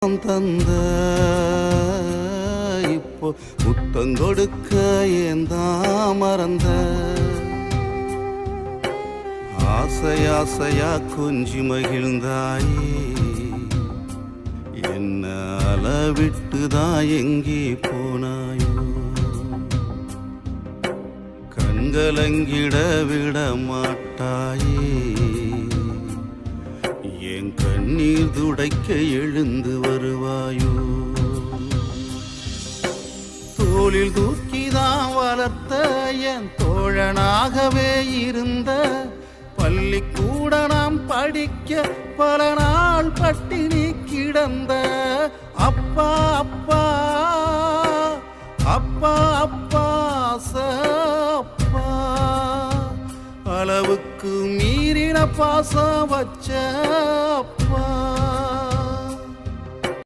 தந்த இப்போ முத்தங்கொடுக்க ஏந்தான் மறந்த ஆசையாசையா கொஞ்சி மகிழ்ந்தாயே என்ன அளவிட்டுதான் எங்கே போனாயோ கண்கலங்கிட விட மாட்டாயே என் கண்ணீர் துடைக்க எழுந்து வருவாயோ தோளில் தூக்கிதான் வளர்த்த என் தோழனாகவே இருந்த பள்ளிக்கூட நாம் படிக்க பல நாள் பட்டினி கிடந்த அப்பா அப்பா அப்பா அப்பா அப்பா அளவுக்கு மீறின பாசம் வச்ச